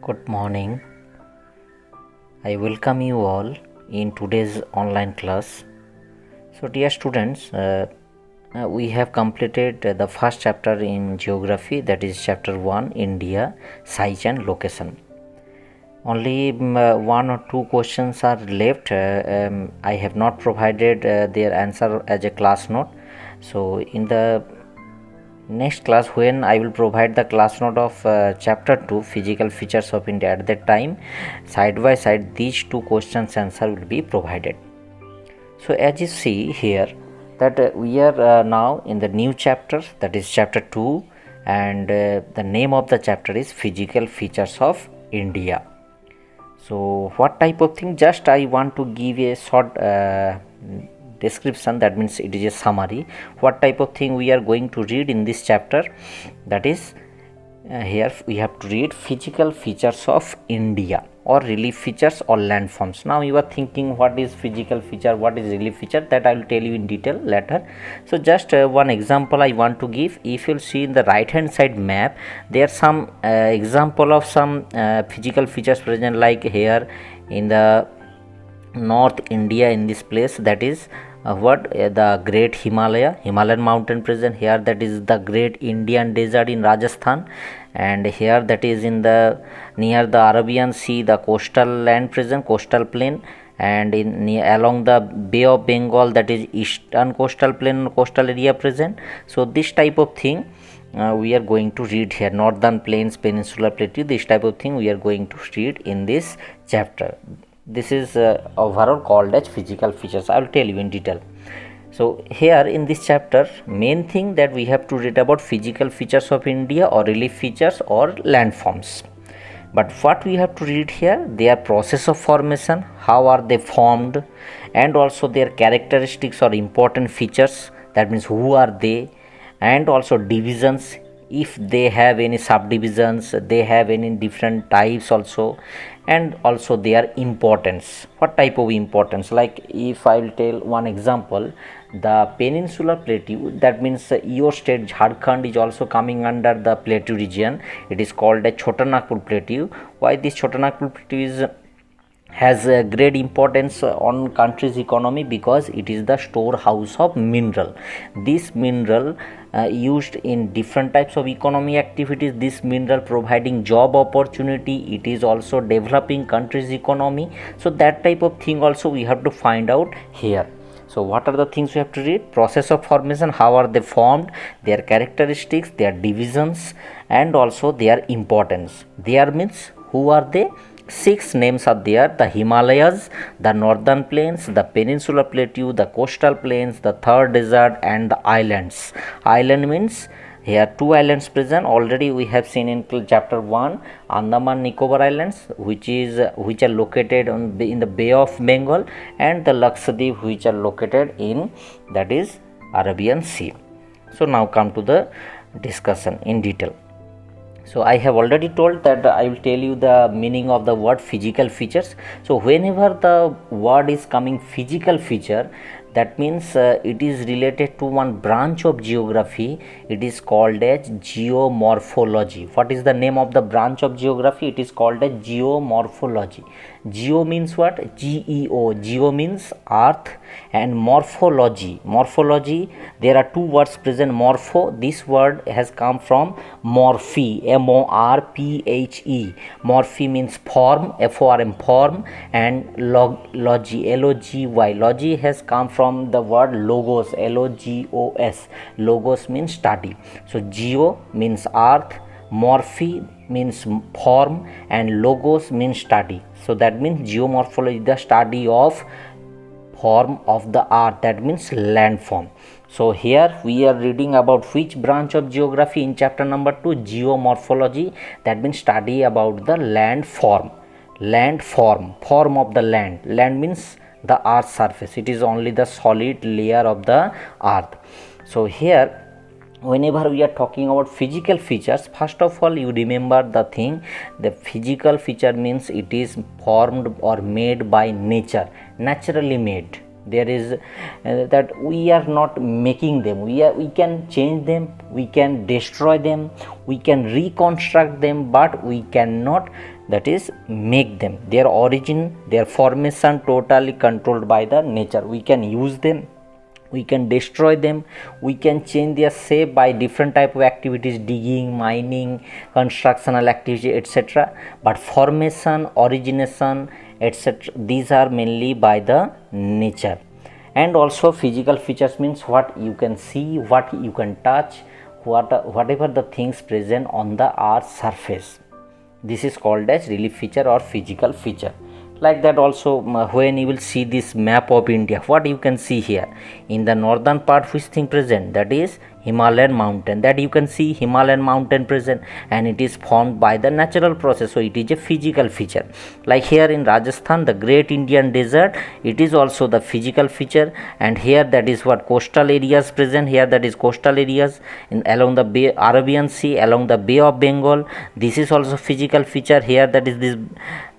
Good morning. I welcome you all in today's online class. So, dear students, we have completed the first chapter in geography, that is chapter 1, India, size and location. Only one or two questions are left. I have not provided their answer as a class note. So, in the next class, when I will provide the class note of chapter 2, physical features of India, at that time side by side these two questions answer will be provided. So as you see here that we are now in the new chapter, that is chapter 2, and the name of the chapter is physical features of India. So what type of thing, just I want to give a short description, that means it is a summary what type of thing we are going to read in this chapter. That is here we have to read physical features of India or relief features or landforms. Now you are thinking what is physical feature, what is relief feature, that I will tell you in detail later. So just one example I want to give. If you will see in the right hand side map, there are some example of some physical features present, like here in the North India, in this place, that is the great Himalayan mountain present here, that is the great Indian desert in Rajasthan, and here that is in the near the Arabian Sea, the coastal land present, coastal plain, and along the Bay of Bengal, that is eastern coastal plain, coastal area present. So this type of thing we are going to read here, northern plains, peninsular plateau, this type of thing we are going to read in this chapter. This is overall called as physical features. I will tell you in detail. So here in this chapter, main thing that we have to read about physical features of India or relief features or landforms. But what we have to read here, their process of formation, how are they formed, and also their characteristics or important features, that means who are they, and also divisions, if they have any subdivisions, they have any different types also, and also their importance, what type of importance. Like if I will tell one example, the peninsular plateau, that means your state Jharkhand is also coming under the plateau region. It is called a Chotanagpur plateau. Why this Chotanagpur plateau has a great importance on country's economy? Because it is the storehouse of mineral. This mineral used in different types of economy activities, this mineral providing job opportunity, it is also developing country's economy. So that type of thing also we have to find out here. So what are the things we have to read? Process of formation, how are they formed, their characteristics, their divisions, and also their importance. Their means who are they? 6 names are there: the Himalayas, the northern plains, the peninsular plateau, the coastal plains, the Thar desert, and the islands. Island means here 2 islands present. Already we have seen in chapter 1, Andaman Nicobar Islands, which are located in the Bay of Bengal, and the Lakshadweep, which are located in, that is, Arabian Sea. So now come to the discussion in detail. So I have already told that I will tell you the meaning of the word physical features. So whenever the word is coming physical feature, that means it is related to one branch of geography. It is called as geomorphology. What is the name of the branch of geography? It is called as geomorphology. Geo means what? Geo. Geo means earth, and morphology. Morphology, there are two words present. Morpho, this word has come from morphe, morphe. Morphe means form, form, form, and logy, logy. Logy has come from the word logos, logos. Logos means study. So geo means earth, morphe means form, and logos means study. So that means geomorphology, the study of form of the earth, that means landform. So here we are reading about which branch of geography in chapter number 2? Geomorphology, that means study about the land form. Land form, form of the land. Land means the earth's surface, it is only the solid layer of the earth. So here whenever we are talking about physical features, first of all you remember the thing, the physical feature means it is formed or made by nature, naturally made. There is that we are not making them, we can change them, we can destroy them, we can reconstruct them, but we cannot that is make them, their origin, their formation totally controlled by the nature. We can use them, we can destroy them, we can change their shape by different type of activities, digging, mining, constructional activity, etc. But formation, origination, etc., these are mainly by the nature. And also physical features means what you can see, what you can touch, whatever the things present on the earth's surface. This is called as relief feature or physical feature. Like that also, when you will see this map of India, what you can see here in the northern part, which thing present, that is Himalayan mountain, that you can see Himalayan mountain present, and it is formed by the natural process, so it is a physical feature. Like here in Rajasthan, the great Indian desert, it is also the physical feature. And here, that is what coastal areas present here, that is coastal areas along the Bay, Arabian Sea, along the Bay of Bengal, this is also physical feature here, that is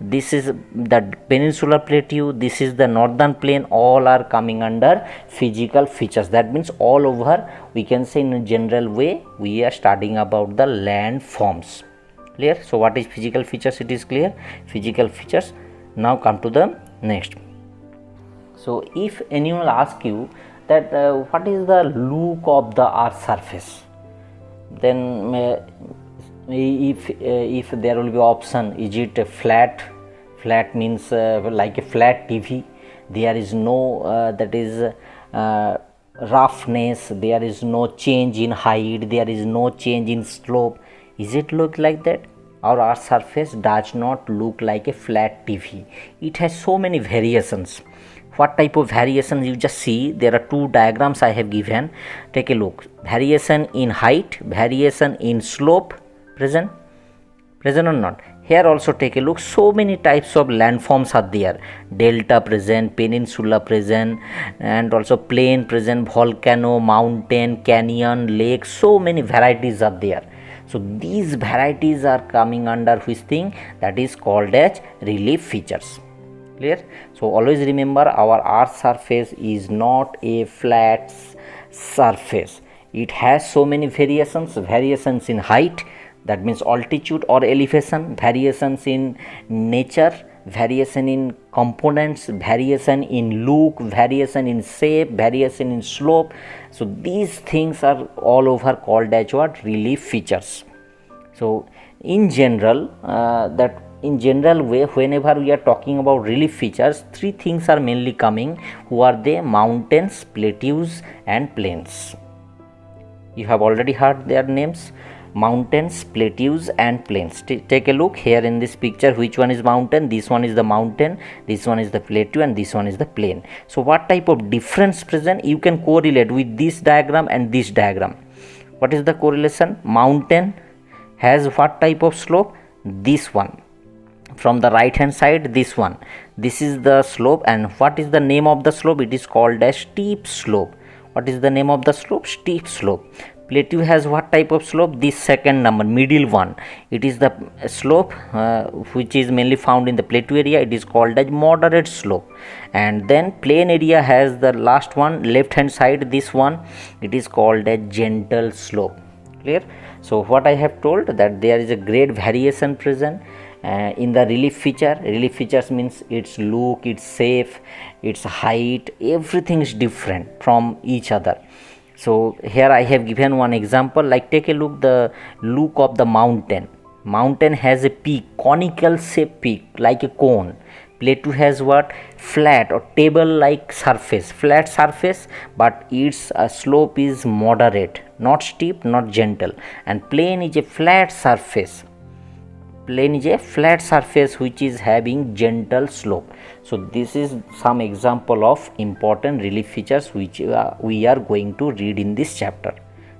this is the peninsular plateau, this is the northern plain, all are coming under physical features. That means all over, we can say in a general way, we are studying about the landforms. Clear? So what is physical features? It is clear. Physical features. Now come to the next. So if anyone will ask you that what is the look of the earth surface, then if there will be option, is it a flat means like a flat TV, there is no that is roughness, there is no change in height, there is no change in slope, is it look like that? Our earth surface does not look like a flat TV, it has so many variations. What type of variations? You just see, there are two diagrams I have given, take a look. Variation in height, variation in slope, present or not? Here also take a look, so many types of landforms are there, delta present, peninsula present, and also plain present, volcano, mountain, canyon, lake, so many varieties are there. So these varieties are coming under which thing? That is called as relief features. Clear? So always remember, our earth surface is not a flat surface, it has so many variations in height, that means altitude or elevation, variations in nature, variation in components, variation in look, variation in shape, variation in slope. So these things are all over called as what? Relief features. So in general, in general way, whenever we are talking about relief features, three things are mainly coming. Who are they? Mountains, plateaus and plains. You have already heard their names. Mountains, plateaus and plains. Take a look here in this picture, which one is mountain? This one is the mountain, this one is the plateau, and this one is the plain. So what type of difference present? You can correlate with this diagram and this diagram. What is the correlation? Mountain has what type of slope? This one. From the right hand side, this one, this is the slope. And what is the name of the slope? It is called as steep slope. What is the name of the slope? Steep slope. Plateau has what type of slope? This second number, middle one, it is the slope which is mainly found in the plateau area, it is called as moderate slope. And then plain area has the last one, left hand side, this one, it is called a gentle slope. Clear? So what I have told, that there is a great variation present in the relief feature. Relief features means its look, its shape, its height, everything is different from each other. So here I have given one example, like take a look, the look of the mountain. Mountain has a peak, conical shape peak, like a cone. Plateau has what? Flat or table like surface, flat surface, but its slope is moderate, not steep, not gentle. And plain is a flat surface. Plain is a flat surface which is having gentle slope. So this is some example of important relief features which we are going to read in this chapter.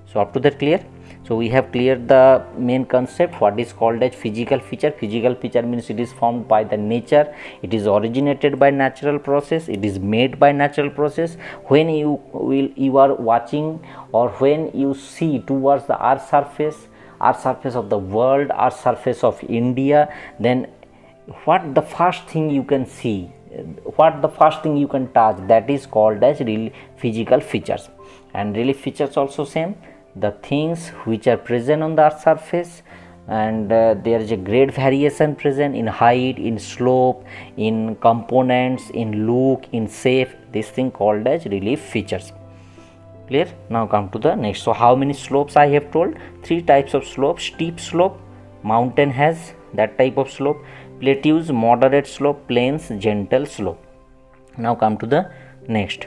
So up to that clear? So we have cleared the main concept, what is called as physical feature. Physical feature means it is formed by the nature, it is originated by natural process, it is made by natural process. When you are watching, or when you see towards the earth surface of the world, earth surface of India, then what the first thing you can see, what the first thing you can touch, that is called as real physical features. And relief features also same, the things which are present on the earth surface, and there is a great variation present in height, in slope, in components, in look, in shape. This thing called as relief features. Clear? Now come to the next. So how many slopes I have told? 3 types of slope. Steep slope, mountain has that type of slope. Plateaus, moderate slope. Plains, gentle slope. Now come to the next.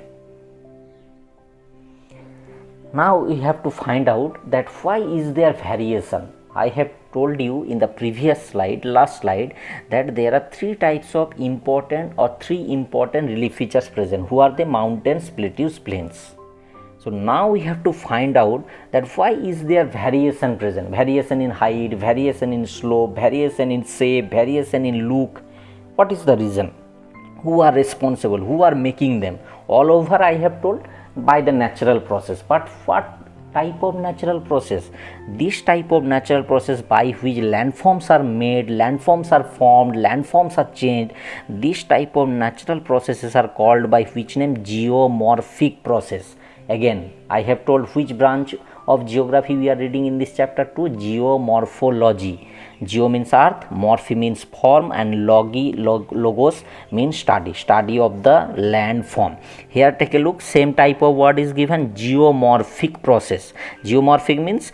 Now we have to find out that why is there variation. I have told you in the previous slide, last slide, that there are 3 types of important or 3 important relief features present. Who are the mountains, plateaus, plains. So now we have to find out that why is there variation present. Variation in height, variation in slope, variation in shape, variation in look. What is the reason? Who are responsible? Who are making them? All over I have told by the natural process. But what type of natural process? This type of natural process by which landforms are made, landforms are formed, landforms are changed. This type of natural processes are called by which name? Geomorphic process. Again, I have told which branch of geography we are reading in this chapter 2? Geomorphology. Geo means earth, morphe means form, and logos means study of the landform. Here take a look, same type of word is given, geomorphic process. Geomorphic means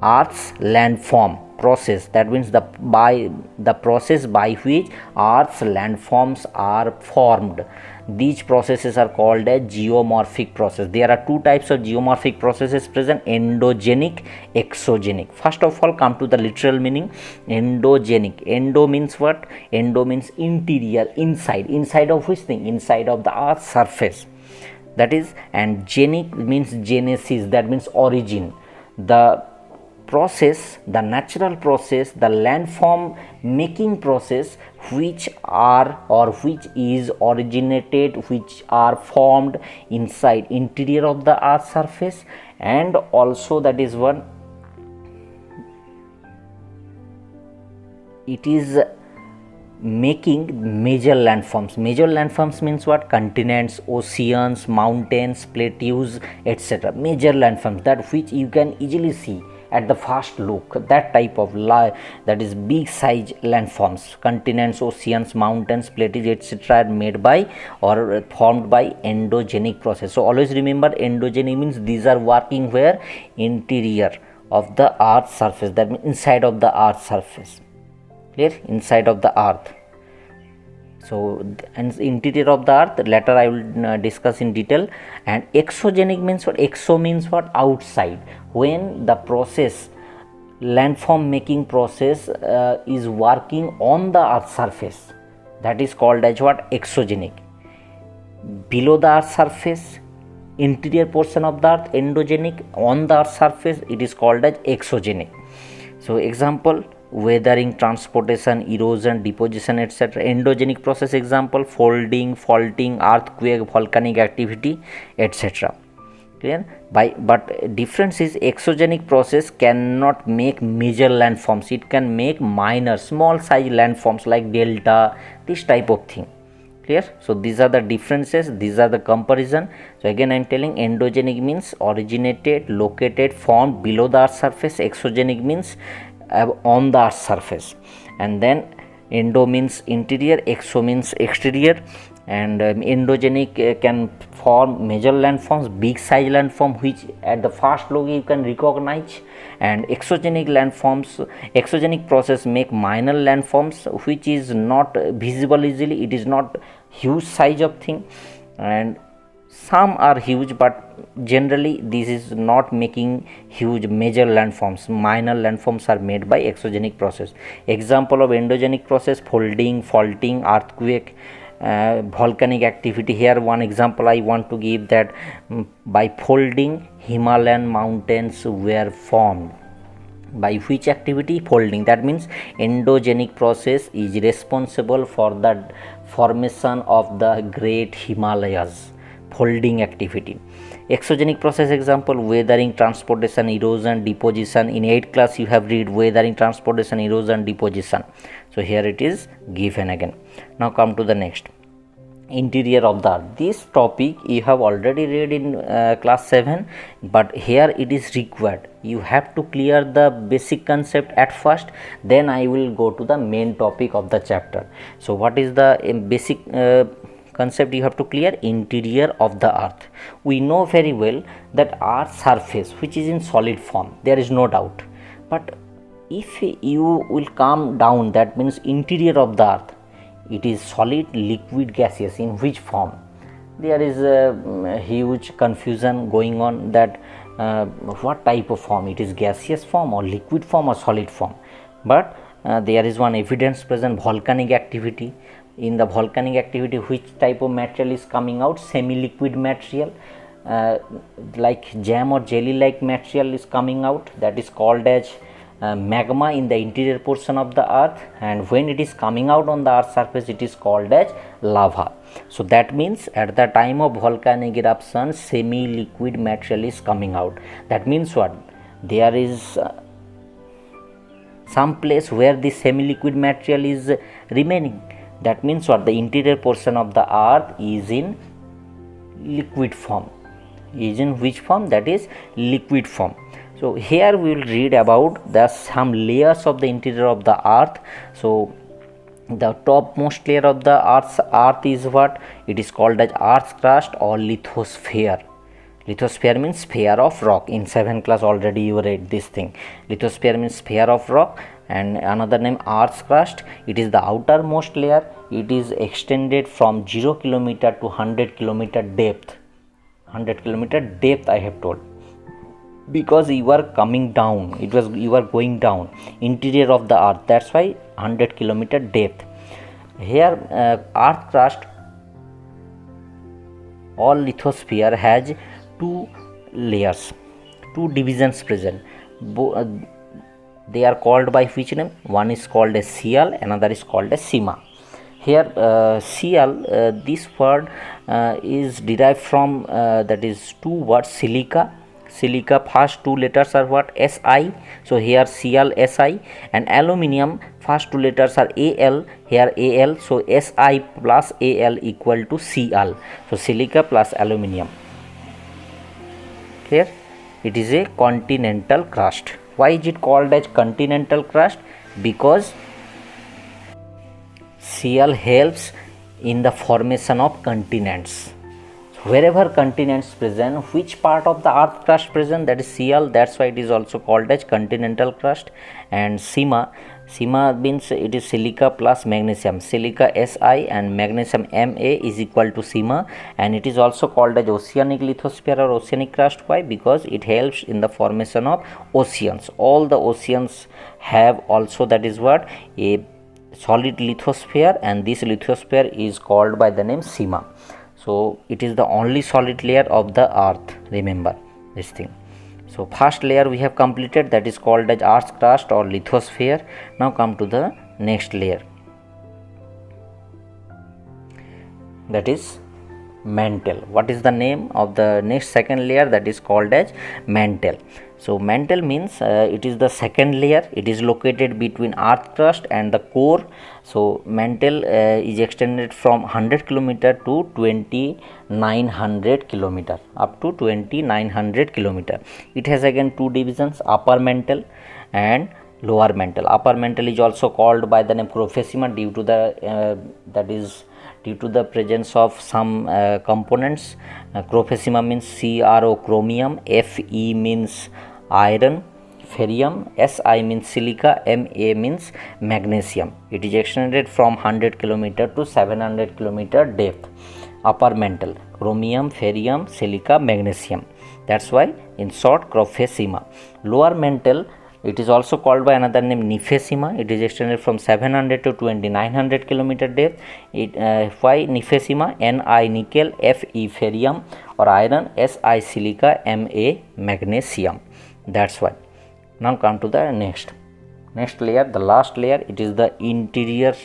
earth's landform process. That means the process by which earth's landforms are formed. These processes are called a geomorphic process. There are 2 types of geomorphic processes present: endogenic, exogenic. First of all, come to the literal meaning. Endogenic. Endo means what? Endo means interior, inside. Inside of which thing? Inside of the earth's surface. That is, and genic means genesis. That means origin. The process, the natural process, the landform making process which are or which is originated, which are formed inside interior of the earth's surface, and also that is one, it is making major landforms. Major landforms means what? Continents, oceans, mountains, plateaus, etc. Major landforms, that which you can easily see at the first look. That type of that is big size landforms. Continents, oceans, mountains, plateaus, etc. are made by or formed by endogenic process. So always remember, endogenic means these are working where? Interior of the earth's surface. That means inside of the earth's surface. Clear? Inside of the earth. So, and interior of the earth, later I will discuss in detail. And exogenic means what? Exo means what? Outside. When the process, landform making process is working on the earth's surface, that is called as what? Exogenic. Below the earth's surface, interior portion of the earth, endogenic. On the earth's surface, it is called as exogenic. So example, weathering, transportation, erosion, deposition, etc. Endogenic process example, folding, faulting, earthquake, volcanic activity, etc. Clear? But difference is exogenic process cannot make major landforms. It can make minor, small size landforms like delta, this type of thing. Clear? So these are the differences, these are the comparison. So again I am telling, endogenic means originated, located, formed below the earth's surface. Exogenic means on the earth's surface. And then endo means interior, exo means exterior. And endogenic can form major landforms, big size landform, which at the first look you can recognize. And exogenic landforms, exogenic process make minor landforms which is not visible easily. It is not huge size of thing, and some are huge, but generally this is not making huge major landforms. Minor landforms are made by exogenic process. Example of endogenic process: folding, faulting, earthquake, volcanic activity. Here one example I want to give, that by folding Himalayan mountains were formed. By which activity? Folding. That means endogenic process is responsible for the formation of the great Himalayas. Folding activity. Exogenic process example: weathering, transportation, erosion, deposition. In 8th class you have read weathering, transportation, erosion, deposition. So here it is given again. Now come to the next. interior of the earth. This topic you have already read in class 7, but here it is required. You have to clear the basic concept at first, then I will go to the main topic of the chapter. So what is the basic concept you have to clear? Interior of the earth. We know very well that earth's surface, which is in solid form, there is no doubt, but if you will come down, that means interior of the earth, it is solid, liquid, gaseous, in which form? There is a huge confusion going on that what type of form, it is gaseous form or liquid form or solid form. But there is one evidence present, volcanic activity. In the volcanic activity, which type of material is coming out? Semi-liquid material, like jam or jelly like material is coming out, that is called as magma in the interior portion of the earth, and when it is coming out on the earth's surface, it is called as lava. So that means at the time of volcanic eruption, semi-liquid material is coming out. That means what? There is some place where the semi-liquid material is remaining. That means what? The interior portion of the earth is in liquid form. Is in which form? That is liquid form. So here we will read about the some layers of the interior of the earth. So the topmost layer of the earth is what? It is called as earth's crust or lithosphere. Lithosphere means sphere of rock. In 7th class already you read this thing. Lithosphere means sphere of rock, and another name earth's crust. It is the outermost layer. It is extended from 0 kilometer to 100 kilometer depth. 100 kilometer depth I have told, because you are coming down, you are going down interior of the earth, that's why 100 kilometer depth. Here earth crust or lithosphere has two layers, two divisions present. They are called by which name? One is called as Ciel, another is called as Sima. Here Ciel, this word is derived from that is two words, silica. Silica, first two letters are what? Si. So here Cl, Si, and aluminium, first two letters are Al, here Al. So Si plus Al equal to Cl. So silica plus aluminium. Here it is a continental crust. Why is it called as continental crust? Because Cl helps in the formation of continents. Wherever continents present, which part of the earth crust present? That is Cl. That's why it is also called as continental crust. And Sima means it is silica plus magnesium. Silica Si and magnesium Ma is equal to Sima, and it is also called as oceanic lithosphere or oceanic crust. Why? Because it helps in the formation of oceans. All the oceans have also, that is what, a solid lithosphere, and this lithosphere is called by the name Sima. So it is the only solid layer of the earth, remember this thing. So first layer we have completed, that is called as earth's crust or lithosphere. Now come to the next layer, that is mantle. What is the name of the next second layer? That is called as mantle. So mantle means it is the second layer. It is located between earth crust and the core. So mantle is extended from 100 kilometer to 2900 kilometer, up to 2900 kilometer. It has again two divisions, upper mantle and lower mantle. Upper mantle is also called by the name Chrophesima due to the due to the presence of some components. Chrophesima means Cro, chromium, Fe means iron, ferrium, Si means silica, Ma means magnesium. It is extended from 100 km to 700 km depth. Upper mantle, chromium, ferrium, silica, magnesium. That's why in short Chrophesima. Lower mantle, it is also called by another name Nifesima. It is extended from 700 to 2900 km depth. Why Nifesima? Ni nickel, Fe ferrium or iron, Si silica, Ma magnesium. That's why. Now come to the next layer, the last layer. It is the interior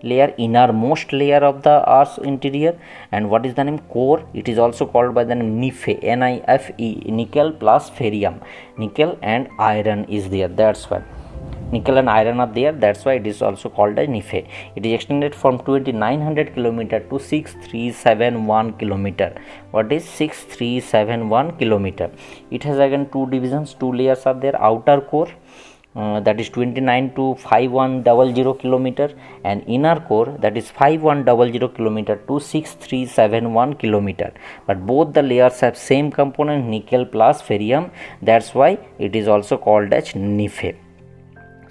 layer, innermost layer of the earth's interior. And what is the name? Core. It is also called by the name Nife, Nife, nickel plus ferrium. Nickel and iron is there. That's why. nickel and iron are there, that's why it is also called as NIFE. It is extended from 2900 kilometer to 6371 kilometer. What is 6371 kilometer? It has again two divisions, two layers are there. Outer core, that is 29 to 5100 kilometer, and inner core, that is 5100 kilometer to 6371 kilometer. But both the layers have same component, nickel plus ferrium, that's why it is also called as NIFE.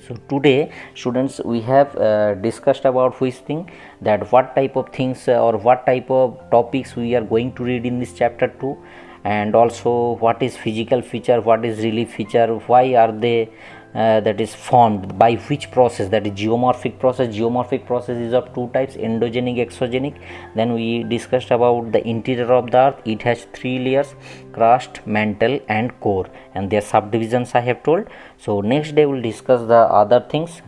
So today students, we have discussed about which thing, that what type of things or what type of topics we are going to read in this chapter 2, and also what is physical feature, what is relief feature, why are they that is formed, by which process, that is geomorphic process. Geomorphic process is of two types, endogenic, exogenic. Then we discussed about the interior of the earth. It has three layers, crust, mantle and core, and their subdivisions I have told. So next day we will discuss the other things.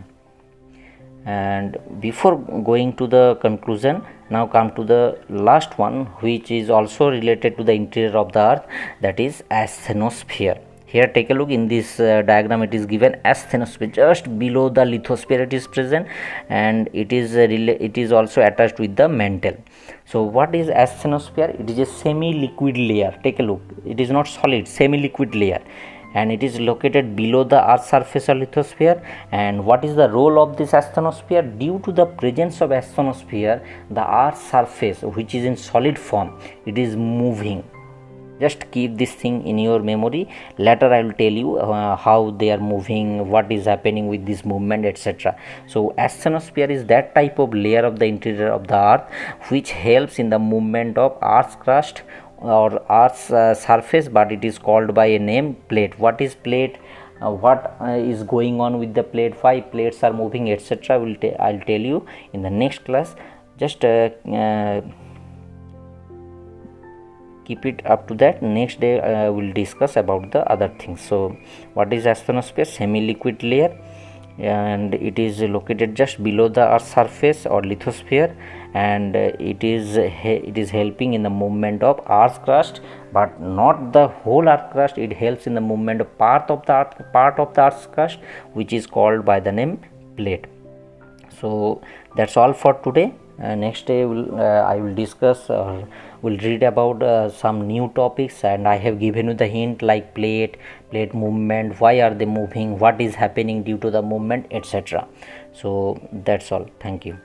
And before going to the conclusion, now come to the last one, which is also related to the interior of the earth, that is asthenosphere. Here take a look, in this diagram it is given asthenosphere, just below the lithosphere it is present, and it is also attached with the mantle. So what is asthenosphere? It is a semi-liquid layer. Take a look, it is not solid, semi-liquid layer, and it is located below the earth's surface or lithosphere. And what is the role of this asthenosphere? Due to the presence of asthenosphere, the earth's surface, which is in solid form, it is moving. Just keep this thing in your memory. Later I will tell you how they are moving, what is happening with this movement, etc. So asthenosphere is that type of layer of the interior of the earth which helps in the movement of earth's crust or earth's surface, but it is called by a name, plate. What is plate? What is going on with the plate, why plates are moving, etc. I'll tell you in the next class. Just keep it up to that. Next day we'll discuss about the other things. So what is asthenosphere? Semi-liquid layer, and it is located just below the earth's surface or lithosphere, and it is helping in the movement of earth's crust, but not the whole earth crust. It helps in the movement of part of the earth's crust, which is called by the name plate. So that's all for today. Next day I will discuss or will read about some new topics, and I have given you the hint like plate movement, why are they moving, what is happening due to the movement, etc. So that's all. Thank you.